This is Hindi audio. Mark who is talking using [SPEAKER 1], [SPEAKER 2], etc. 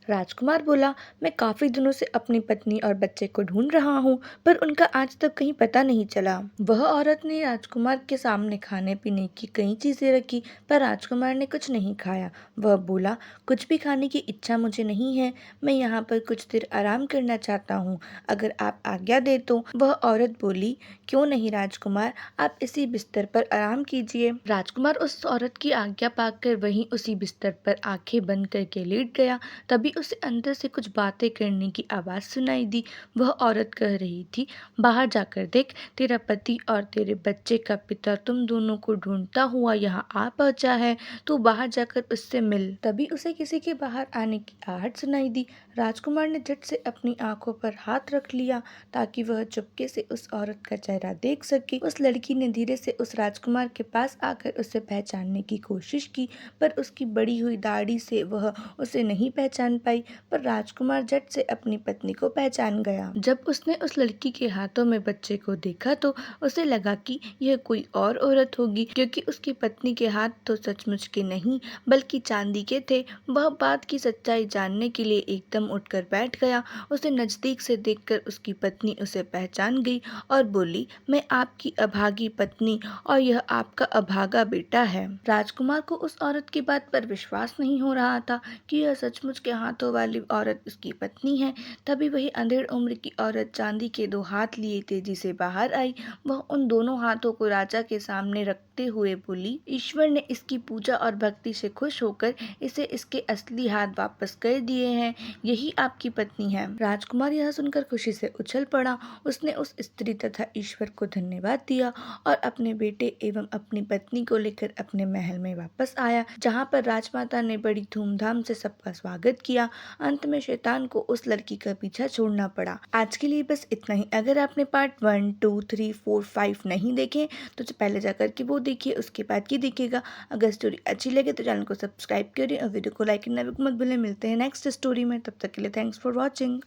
[SPEAKER 1] राजकुमार बोला, मैं काफी दिनों से अपनी पत्नी और बच्चे को ढूंढ रहा हूँ, पर उनका आज तक कहीं पता नहीं चला। वह औरत ने राजकुमार के सामने खाने पीने की कई चीजें रखी, पर राजकुमार ने कुछ नहीं खाया। वह बोला, कुछ भी खाने की इच्छा मुझे नहीं है, मैं यहाँ पर कुछ देर आराम करना चाहता हूँ, अगर आप आज्ञा दे तो। वह औरत बोली, क्यों नहीं राजकुमार, आप इसी बिस्तर पर आराम कीजिए। राजकुमार उस औरत की आज्ञा पाकर वहीं उसी बिस्तर पर आंखें बंद करके लेट गया। तभी उसे अंदर से कुछ बातें करने की आवाज सुनाई दी। वह औरत कह रही थी, बाहर जाकर देख, तेरा पति और तेरे बच्चे का पिता तुम दोनों को ढूंढता हुआ यहाँ आ पहुंचा है, तू बाहर जाकर उससे मिल। तभी उसे किसी के बाहर आने की आहट सुनाई दी। राजकुमार ने झट से अपनी आंखों पर हाथ रख लिया ताकि वह चुपके से उस औरत का चेहरा देख सके। उस लड़की ने धीरे से उस राजकुमार के पास आकर उसे पहचानने की कोशिश की, पर उसकी बड़ी हुई दाढ़ी से वह उसे नहीं पहचान पाई। पर राजकुमार झट से अपनी पत्नी को पहचान गया। जब उसने उस लड़की के हाथों में बच्चे को देखा तो उसे लगा कि यह कोई और औरत होगी, क्योंकि उसकी पत्नी के हाथ तो सचमुच के नहीं बल्कि चांदी के थे। वह बात की सच्चाई जानने के लिए एकदम उठकर बैठ गया। उसे नजदीक से देखकर उसकी पत्नी उसे पहचान गई और बोली, मैं आपकी अभागी पत्नी और यह आपका अभागा बेटा है। राजकुमार को उस औरत की बात पर विश्वास नहीं हो रहा था कि यह सचमुच के हाथों वाली औरत उसकी पत्नी है। तभी वही अंधेड़ उम्र की औरत चांदी के 2 हाथ लिए तेजी से बाहर आई। वह उन दोनों हाथों को राजा के सामने रखते हुए बोली, ईश्वर ने इसकी पूजा और भक्ति से खुश होकर इसे इसके असली हाथ वापस कर दिए हैं, यही आपकी पत्नी है। राजकुमार यह सुनकर खुशी से उछल पड़ा। उसने उस स्त्री तथा ईश्वर को धन्यवाद दिया और अपने बेटे एवं अपनी पत्नी को लेकर अपने महल में वापस आया, जहाँ पर राजमाता ने बड़ी धूमधाम से सबका स्वागत किया। अंत में शैतान को उस लड़की का पीछा छोड़ना पड़ा। आज के लिए बस इतना ही। अगर आपने पार्ट 1, 2, 3, 4, 5 नहीं देखे तो पहले जाकर के वो देखिए, उसके बाद की देखिएगा। अगर स्टोरी अच्छी लगे तो चैनल को सब्सक्राइब करिए और वीडियो को लाइक करना भी मत भूलें। मिलते हैं नेक्स्ट स्टोरी में, तब तक के लिए थैंक्स फॉर वॉचिंग।